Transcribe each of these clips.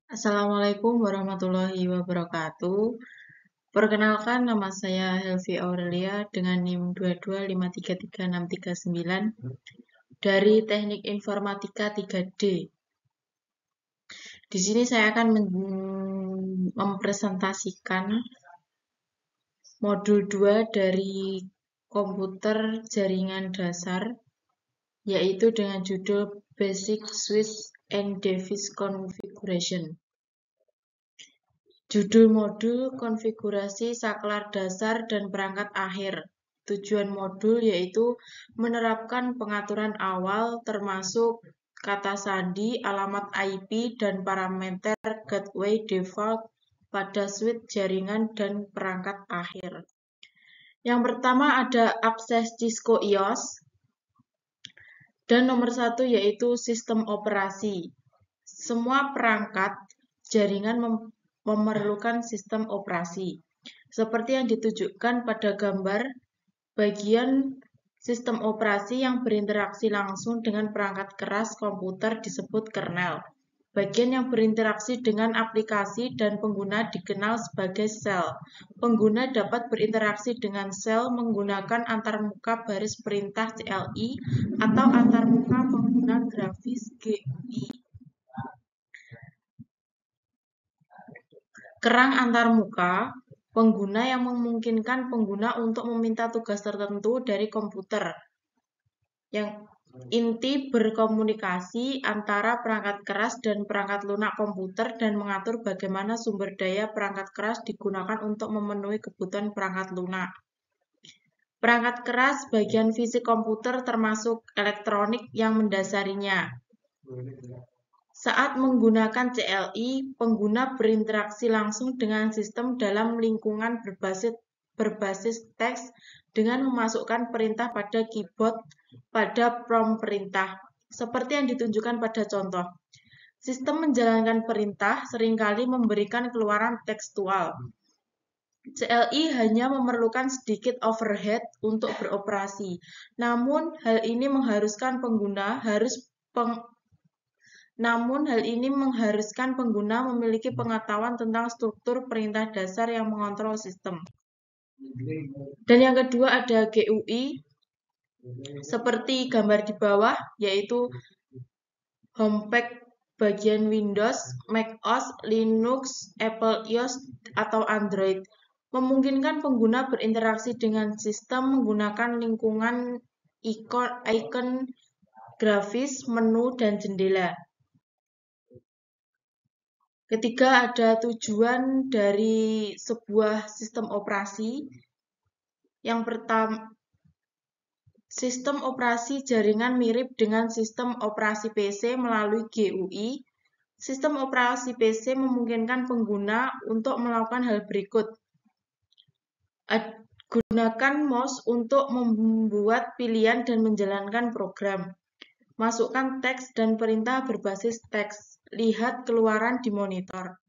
Assalamualaikum warahmatullahi wabarakatuh. Perkenalkan, nama saya Helvi Aurelia dengan NIM 225336369 dari Teknik Informatika 3D. Di sini saya akan mempresentasikan modul 2 dari komputer jaringan dasar, yaitu dengan judul Basic Switch and Device Configuration. Judul modul konfigurasi saklar dasar dan perangkat akhir. Tujuan modul yaitu menerapkan pengaturan awal termasuk kata sandi, alamat IP, dan parameter gateway default pada switch jaringan dan perangkat akhir. Yang pertama ada akses Cisco IOS dan nomor 1 yaitu sistem operasi. Semua perangkat jaringan memerlukan sistem operasi. Seperti yang ditunjukkan pada gambar, bagian sistem operasi yang berinteraksi langsung dengan perangkat keras komputer disebut kernel. Bagian yang berinteraksi dengan aplikasi dan pengguna dikenal sebagai sel. Pengguna dapat berinteraksi dengan sel menggunakan antarmuka baris perintah CLI atau antarmuka pengguna grafis GUI. Kerang antarmuka pengguna yang memungkinkan pengguna untuk meminta tugas tertentu dari komputer. Yang inti berkomunikasi antara perangkat keras dan perangkat lunak komputer dan mengatur bagaimana sumber daya perangkat keras digunakan untuk memenuhi kebutuhan perangkat lunak. Perangkat keras bagian fisik komputer termasuk elektronik yang mendasarinya. Saat menggunakan CLI, pengguna berinteraksi langsung dengan sistem dalam lingkungan berbasis teks dengan memasukkan perintah pada keyboard pada prompt perintah, seperti yang ditunjukkan pada contoh. Sistem menjalankan perintah seringkali memberikan keluaran tekstual. CLI hanya memerlukan sedikit overhead untuk beroperasi, namun hal ini mengharuskan pengguna memiliki pengetahuan tentang struktur perintah dasar yang mengontrol sistem. Dan yang kedua ada GUI, seperti gambar di bawah, yaitu homepage bagian Windows, macOS, Linux, Apple iOS, atau Android. Memungkinkan pengguna berinteraksi dengan sistem menggunakan lingkungan icon grafis, menu, dan jendela. Ketiga, ada tujuan dari sebuah sistem operasi. Yang pertama, sistem operasi jaringan mirip dengan sistem operasi PC melalui GUI. Sistem operasi PC memungkinkan pengguna untuk melakukan hal berikut. Gunakan mouse untuk membuat pilihan dan menjalankan program. Masukkan teks dan perintah berbasis teks. Lihat keluaran di monitor.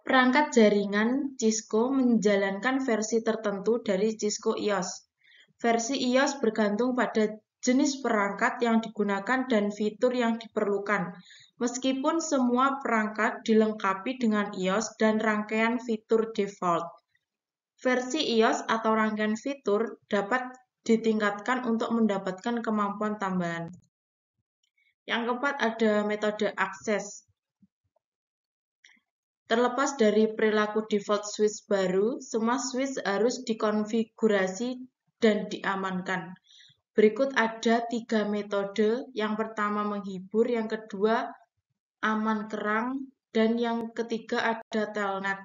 Perangkat jaringan Cisco menjalankan versi tertentu dari Cisco IOS. Versi IOS bergantung pada jenis perangkat yang digunakan dan fitur yang diperlukan. Meskipun semua perangkat dilengkapi dengan IOS dan rangkaian fitur default. Versi IOS atau rangkaian fitur dapat ditingkatkan untuk mendapatkan kemampuan tambahan. Yang keempat ada metode akses. Terlepas dari perilaku default switch baru, semua switch harus dikonfigurasi dan diamankan. Berikut ada 3 metode. Yang pertama menghibur, yang kedua aman kerang, dan yang ketiga ada telnet.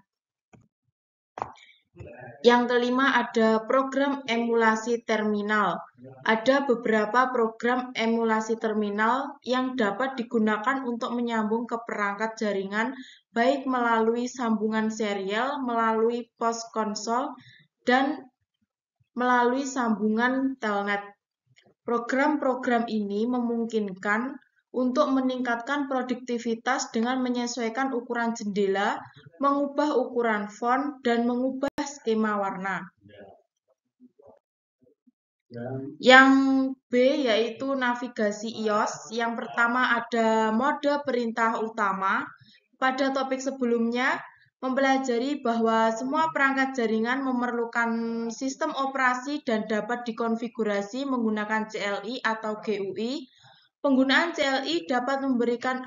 Yang kelima ada program emulasi terminal. Ada beberapa program emulasi terminal yang dapat digunakan untuk menyambung ke perangkat jaringan, baik melalui sambungan serial, melalui pos konsol, dan melalui sambungan telnet. Program-program ini memungkinkan untuk meningkatkan produktivitas dengan menyesuaikan ukuran jendela, mengubah ukuran font, dan mengubah skema warna. Yang B yaitu navigasi iOS. Yang pertama ada mode perintah utama. Pada topik sebelumnya, mempelajari bahwa semua perangkat jaringan memerlukan sistem operasi dan dapat dikonfigurasi menggunakan CLI atau GUI. Penggunaan CLI dapat memberikan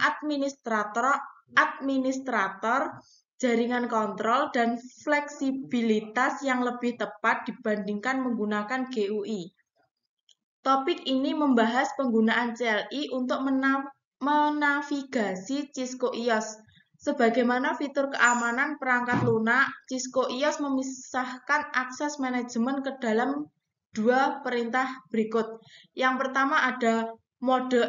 administrator jaringan kontrol dan fleksibilitas yang lebih tepat dibandingkan menggunakan GUI. Topik ini membahas penggunaan CLI untuk menavigasi Cisco iOS. Sebagaimana fitur keamanan perangkat lunak, Cisco iOS memisahkan akses manajemen ke dalam dua perintah berikut. Yang pertama ada mode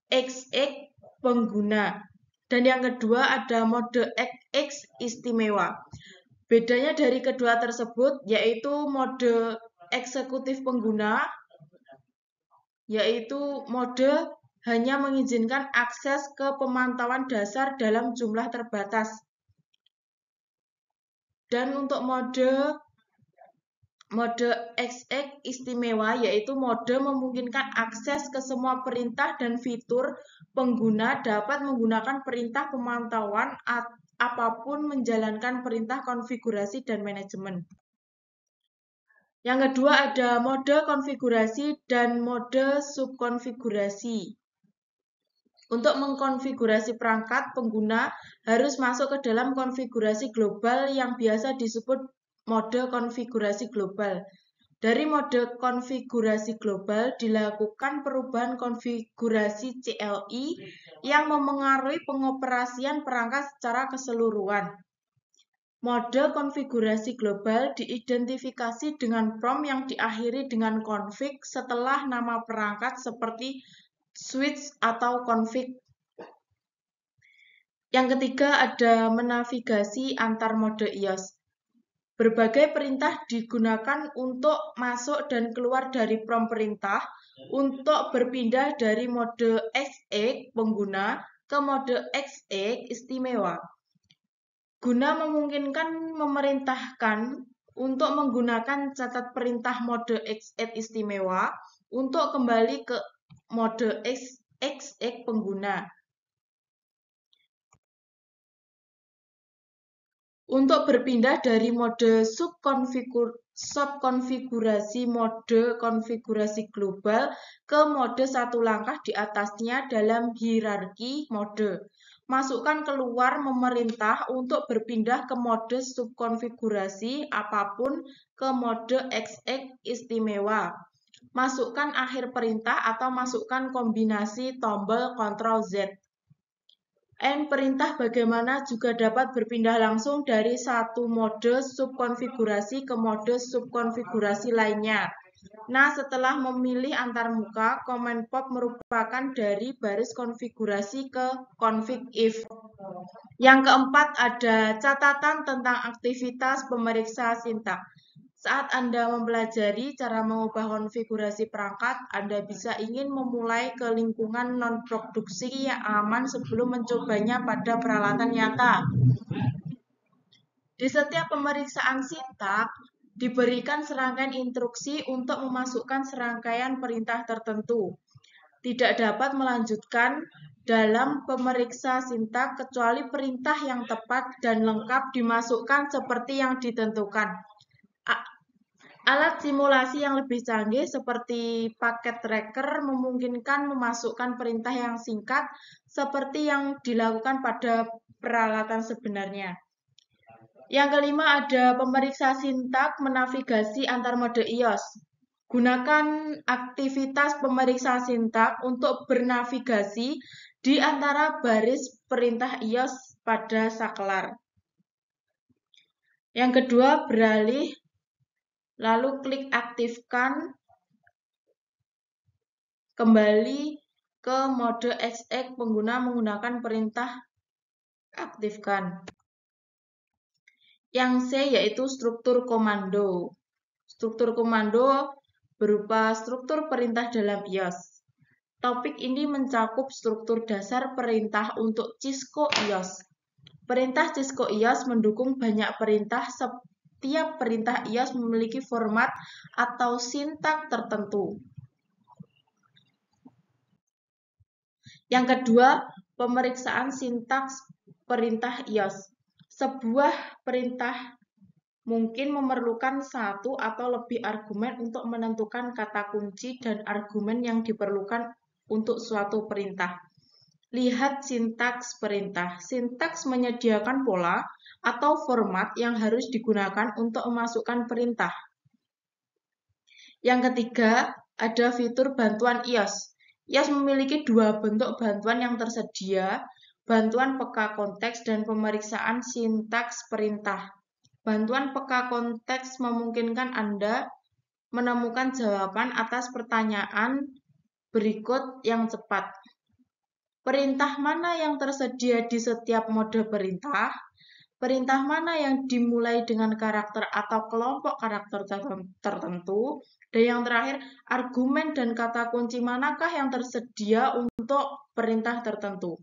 XX pengguna, dan yang kedua ada mode XX istimewa. Bedanya dari kedua tersebut yaitu mode eksekutif pengguna, yaitu mode hanya mengizinkan akses ke pemantauan dasar dalam jumlah terbatas. Dan untuk mode XX istimewa yaitu mode memungkinkan akses ke semua perintah dan fitur. Pengguna dapat menggunakan perintah pemantauan apapun menjalankan perintah konfigurasi dan manajemen. Yang kedua ada mode konfigurasi dan mode subkonfigurasi. Untuk mengkonfigurasi perangkat, pengguna harus masuk ke dalam konfigurasi global yang biasa disebut mode konfigurasi global. Dari mode konfigurasi global dilakukan perubahan konfigurasi CLI yang memengaruhi pengoperasian perangkat secara keseluruhan. Mode konfigurasi global diidentifikasi dengan prompt yang diakhiri dengan config setelah nama perangkat seperti switch atau config. Yang ketiga ada menavigasi antar mode iOS. Berbagai perintah digunakan untuk masuk dan keluar dari prompt perintah untuk berpindah dari mode XX pengguna ke mode XX istimewa. Guna memungkinkan memerintahkan untuk menggunakan catat perintah mode XX istimewa untuk kembali ke mode XX pengguna. Untuk berpindah dari mode subkonfigurasi mode konfigurasi global ke mode satu langkah di atasnya dalam hierarki mode. Masukkan keluar memerintah untuk berpindah ke mode subkonfigurasi apapun ke mode XX istimewa. Masukkan akhir perintah atau masukkan kombinasi tombol Ctrl Z. Perintah bagaimana juga dapat berpindah langsung dari satu mode subkonfigurasi ke mode subkonfigurasi lainnya. Nah, setelah memilih antarmuka, command pop merupakan dari baris konfigurasi ke config if. Yang keempat ada catatan tentang aktivitas pemeriksa sintak. Saat Anda mempelajari cara mengubah konfigurasi perangkat, Anda bisa ingin memulai ke lingkungan non-produksi yang aman sebelum mencobanya pada peralatan nyata. Di setiap pemeriksaan sintak, diberikan serangkaian instruksi untuk memasukkan serangkaian perintah tertentu. Tidak dapat melanjutkan dalam pemeriksa sintak kecuali perintah yang tepat dan lengkap dimasukkan seperti yang ditentukan. Alat simulasi yang lebih canggih seperti paket tracker memungkinkan memasukkan perintah yang singkat seperti yang dilakukan pada peralatan sebenarnya. Yang kelima ada pemeriksa sintak menavigasi antar mode iOS. Gunakan aktivitas pemeriksa sintak untuk bernavigasi di antara baris perintah iOS pada saklar. Yang kedua, beralih, lalu klik aktifkan, kembali ke mode XX pengguna menggunakan perintah aktifkan. Yang C yaitu struktur komando. Struktur komando berupa struktur perintah dalam iOS. Topik ini mencakup struktur dasar perintah untuk Cisco iOS. Perintah Cisco iOS mendukung banyak perintah Tiap perintah iOS memiliki format atau sintaks tertentu. Yang kedua, pemeriksaan sintaks perintah iOS. Sebuah perintah mungkin memerlukan satu atau lebih argumen untuk menentukan kata kunci dan argumen yang diperlukan untuk suatu perintah. Lihat sintaks perintah. Sintaks menyediakan pola atau format yang harus digunakan untuk memasukkan perintah. Yang ketiga, ada fitur bantuan iOS. iOS memiliki dua bentuk bantuan yang tersedia, bantuan peka konteks dan pemeriksaan sintaks perintah. Bantuan peka konteks memungkinkan Anda menemukan jawaban atas pertanyaan berikut yang cepat. Perintah mana yang tersedia di setiap mode perintah? Perintah mana yang dimulai dengan karakter atau kelompok karakter tertentu? Dan yang terakhir, argumen dan kata kunci manakah yang tersedia untuk perintah tertentu?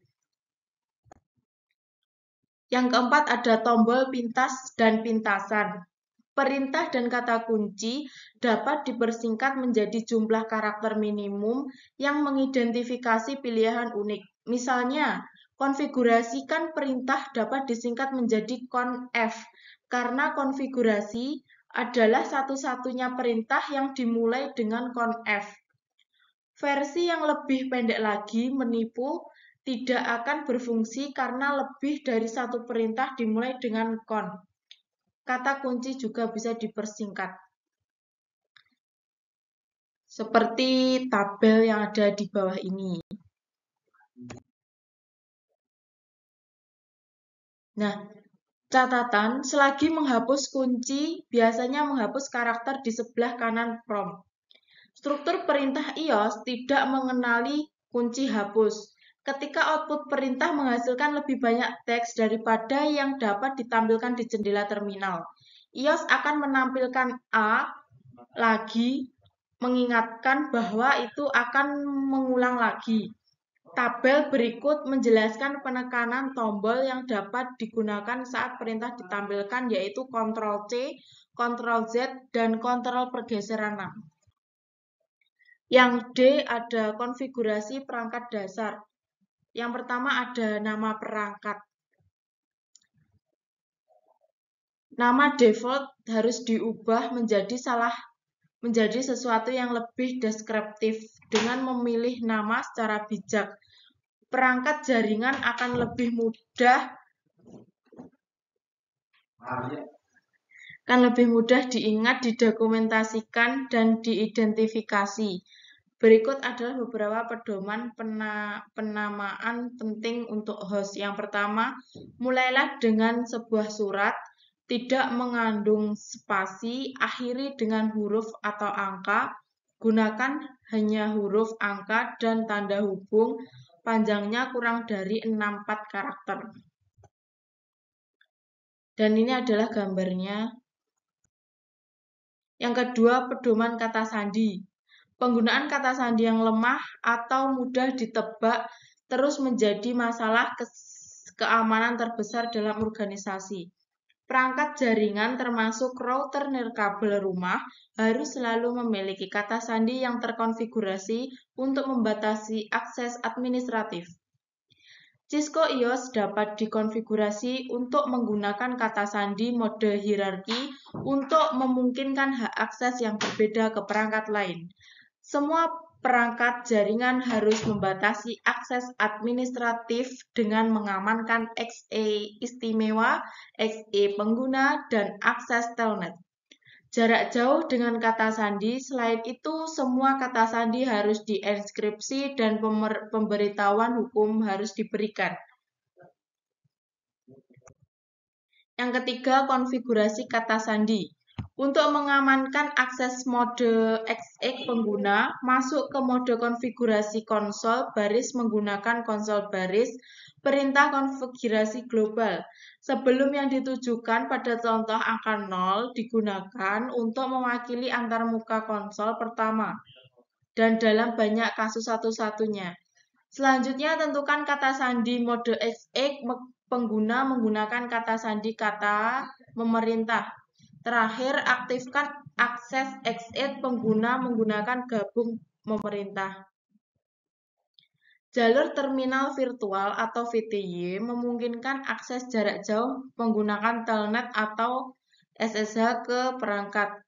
Yang keempat ada tombol pintas dan pintasan. Perintah dan kata kunci dapat dipersingkat menjadi jumlah karakter minimum yang mengidentifikasi pilihan unik. Misalnya, konfigurasikan perintah dapat disingkat menjadi conf, karena konfigurasi adalah satu-satunya perintah yang dimulai dengan conf. Versi yang lebih pendek lagi menipu tidak akan berfungsi karena lebih dari satu perintah dimulai dengan con. Kata kunci juga bisa dipersingkat. Seperti tabel yang ada di bawah ini. Nah, catatan, selagi menghapus kunci, biasanya menghapus karakter di sebelah kanan prompt. Struktur perintah iOS tidak mengenali kunci hapus. Ketika output perintah menghasilkan lebih banyak teks daripada yang dapat ditampilkan di jendela terminal, iOS akan menampilkan A lagi, mengingatkan bahwa itu akan mengulang lagi. Tabel berikut menjelaskan penekanan tombol yang dapat digunakan saat perintah ditampilkan, yaitu Ctrl+C, Ctrl+Z, dan Ctrl pergeseran 6. Yang D ada konfigurasi perangkat dasar. Yang pertama ada nama perangkat. Nama default harus diubah menjadi sesuatu yang lebih deskriptif dengan memilih nama secara bijak. Perangkat jaringan akan lebih mudah diingat, didokumentasikan, dan diidentifikasi. Berikut adalah beberapa pedoman penamaan penting untuk host. Yang pertama, mulailah dengan sebuah surat, tidak mengandung spasi, akhiri dengan huruf atau angka, gunakan hanya huruf, angka, dan tanda hubung, panjangnya kurang dari 64 karakter. Dan ini adalah gambarnya. Yang kedua, pedoman kata sandi. Penggunaan kata sandi yang lemah atau mudah ditebak terus menjadi masalah keamanan terbesar dalam organisasi. Perangkat jaringan termasuk router nirkabel rumah harus selalu memiliki kata sandi yang terkonfigurasi untuk membatasi akses administratif. Cisco iOS dapat dikonfigurasi untuk menggunakan kata sandi mode hierarki untuk memungkinkan hak akses yang berbeda ke perangkat lain. Semua perangkat jaringan harus membatasi akses administratif dengan mengamankan XE istimewa, XE pengguna, dan akses telnet. Jarak jauh dengan kata sandi, selain itu semua kata sandi harus dienkripsi dan pemberitahuan hukum harus diberikan. Yang ketiga, konfigurasi kata sandi. Untuk mengamankan akses mode XX pengguna, masuk ke mode konfigurasi konsol baris menggunakan konsol baris, perintah konfigurasi global. Sebelum yang ditujukan pada contoh angka 0 digunakan untuk mewakili antarmuka konsol pertama, dan dalam banyak kasus satu-satunya. Selanjutnya, tentukan kata sandi mode XX pengguna menggunakan kata sandi kata memerintah. Terakhir, aktifkan akses exit pengguna menggunakan gabung pemerintah. Jalur terminal virtual atau VTY memungkinkan akses jarak jauh menggunakan telnet atau SSH ke perangkat.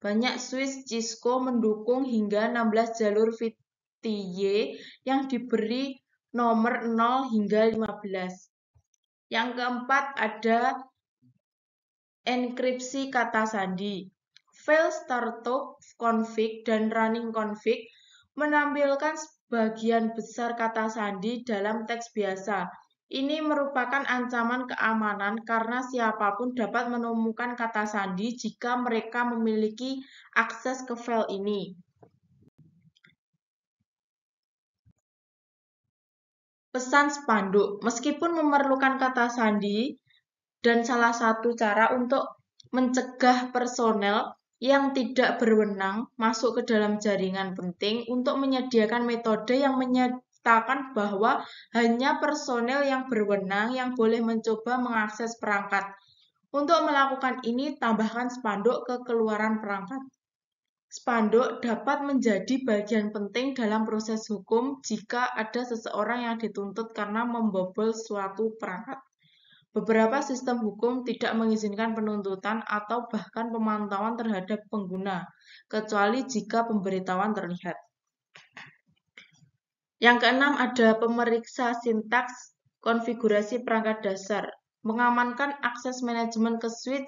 Banyak switch Cisco mendukung hingga 16 jalur VTY yang diberi nomor 0 hingga 15. Yang keempat ada enkripsi kata sandi. File startup config dan running config menampilkan sebagian besar kata sandi dalam teks biasa. Ini merupakan ancaman keamanan karena siapapun dapat menemukan kata sandi jika mereka memiliki akses ke file ini. Pesan spanduk, meskipun memerlukan kata sandi, dan salah satu cara untuk mencegah personel yang tidak berwenang masuk ke dalam jaringan penting untuk menyediakan metode yang menyatakan bahwa hanya personel yang berwenang yang boleh mencoba mengakses perangkat. Untuk melakukan ini, tambahkan spanduk ke keluaran perangkat. Spanduk dapat menjadi bagian penting dalam proses hukum jika ada seseorang yang dituntut karena membobol suatu perangkat. Beberapa sistem hukum tidak mengizinkan penuntutan atau bahkan pemantauan terhadap pengguna, kecuali jika pemberitahuan terlihat. Yang keenam ada pemeriksa sintaks konfigurasi perangkat dasar. Mengamankan akses manajemen ke switch,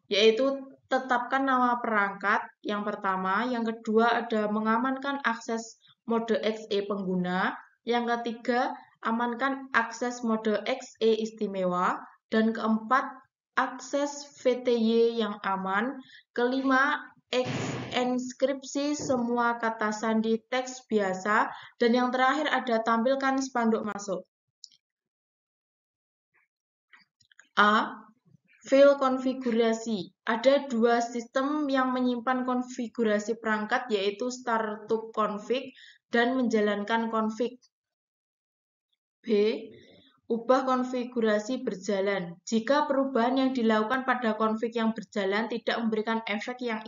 yaitu tetapkan nama perangkat yang pertama. Yang kedua ada mengamankan akses mode XE pengguna. Yang ketiga, amankan akses mode XE istimewa. Dan keempat, akses VTY yang aman. Kelima, enskripsi semua kata sandi teks biasa. Dan yang terakhir ada tampilkan spanduk masuk. A. File konfigurasi. Ada dua sistem yang menyimpan konfigurasi perangkat, yaitu startup config dan menjalankan config. B. Ubah konfigurasi berjalan. Jika perubahan yang dilakukan pada config yang berjalan tidak memberikan efek yang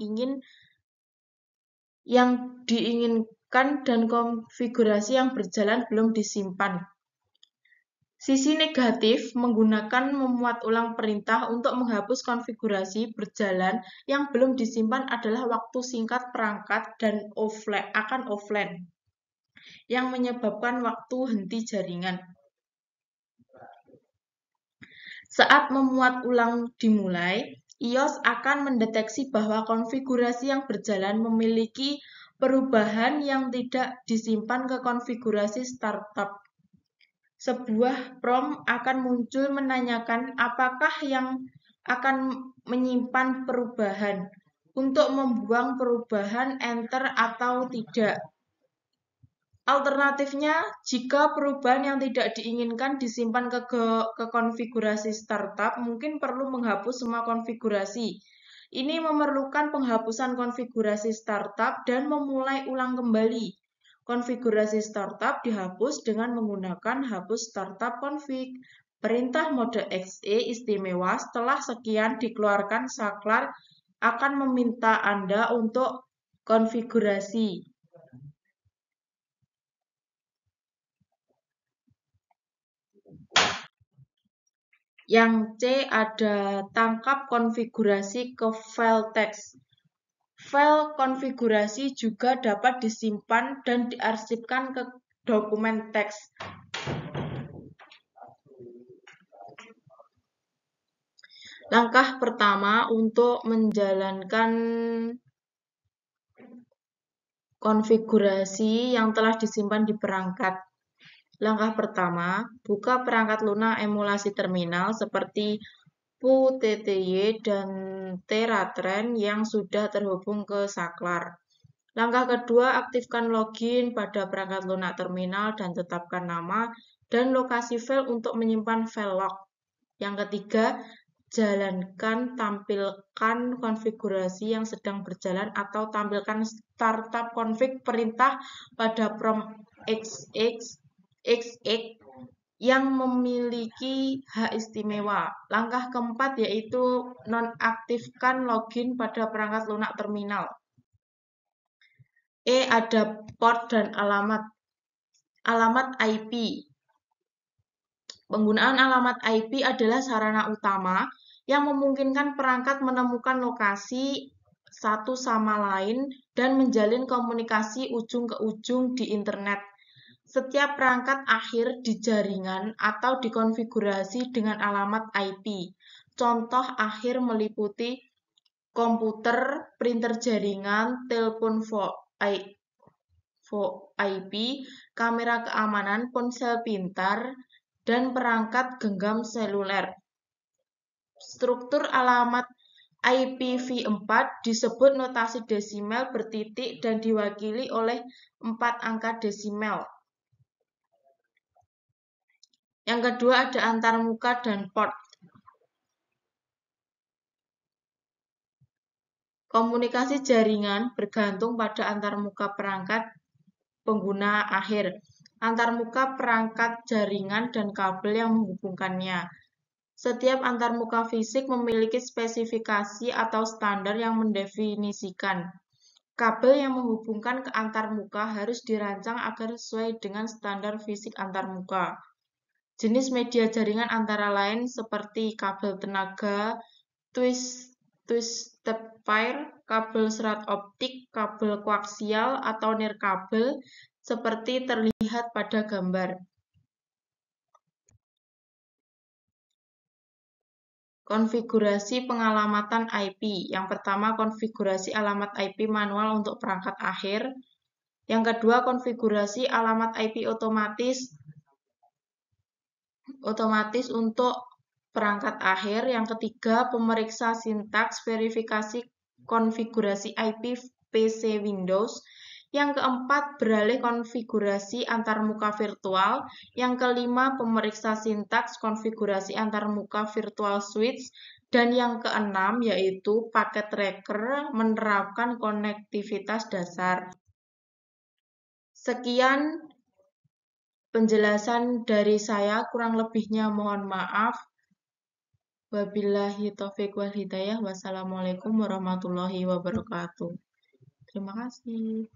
diinginkan dan konfigurasi yang berjalan belum disimpan. Sisi negatif menggunakan memuat ulang perintah untuk menghapus konfigurasi berjalan yang belum disimpan adalah waktu singkat perangkat dan akan offline, yang menyebabkan waktu henti jaringan. Saat memuat ulang dimulai, iOS akan mendeteksi bahwa konfigurasi yang berjalan memiliki perubahan yang tidak disimpan ke konfigurasi startup. Sebuah prompt akan muncul menanyakan apakah yang akan menyimpan perubahan. Untuk membuang perubahan, enter atau tidak. Alternatifnya, jika perubahan yang tidak diinginkan disimpan ke konfigurasi startup, mungkin perlu menghapus semua konfigurasi. Ini memerlukan penghapusan konfigurasi startup dan memulai ulang kembali. Konfigurasi startup dihapus dengan menggunakan hapus startup config. Perintah mode XE istimewa setelah sekian dikeluarkan saklar akan meminta Anda untuk konfigurasi. Yang C ada tangkap konfigurasi ke file teks. File konfigurasi juga dapat disimpan dan diarsipkan ke dokumen teks. Langkah pertama untuk menjalankan konfigurasi yang telah disimpan di perangkat. Langkah pertama, buka perangkat lunak emulasi terminal seperti PuTTY dan Teratrain yang sudah terhubung ke saklar. Langkah kedua, aktifkan login pada perangkat lunak terminal dan tetapkan nama dan lokasi file untuk menyimpan file log. Yang ketiga, tampilkan konfigurasi yang sedang berjalan atau tampilkan startup config perintah pada prompt XX yang memiliki hak istimewa. Langkah keempat yaitu nonaktifkan login pada perangkat lunak terminal. Ada port dan alamat. Alamat IP. Penggunaan alamat IP adalah sarana utama yang memungkinkan perangkat menemukan lokasi satu sama lain dan menjalin komunikasi ujung ke ujung di internet. Setiap perangkat akhir di jaringan atau dikonfigurasi dengan alamat IP. Contoh akhir meliputi komputer, printer jaringan, telepon IP, kamera keamanan, ponsel pintar, dan perangkat genggam seluler. Struktur alamat IPv4 disebut notasi desimal bertitik dan diwakili oleh 4 angka desimal. Yang kedua ada antarmuka dan port. Komunikasi jaringan bergantung pada antarmuka perangkat pengguna akhir, antarmuka perangkat jaringan dan kabel yang menghubungkannya. Setiap antarmuka fisik memiliki spesifikasi atau standar yang mendefinisikan. Kabel yang menghubungkan ke antarmuka harus dirancang agar sesuai dengan standar fisik antarmuka. Jenis media jaringan antara lain seperti kabel tenaga, twisted pair, kabel serat optik, kabel koaksial, atau nirkabel, seperti terlihat pada gambar. Konfigurasi pengalamatan IP. Yang pertama, konfigurasi alamat IP manual untuk perangkat akhir. Yang kedua, konfigurasi alamat IP otomatis untuk perangkat akhir. Yang ketiga, pemeriksa sintaks, verifikasi konfigurasi IP PC Windows. Yang keempat, beralih konfigurasi antarmuka virtual. Yang kelima, pemeriksa sintaks konfigurasi antarmuka virtual switch. Dan yang keenam, yaitu paket tracker menerapkan konektivitas dasar. Sekian penjelasan dari saya, kurang lebihnya mohon maaf. Wabillahi taufiq wal hidayah. Wassalamualaikum warahmatullahi wabarakatuh. Terima kasih.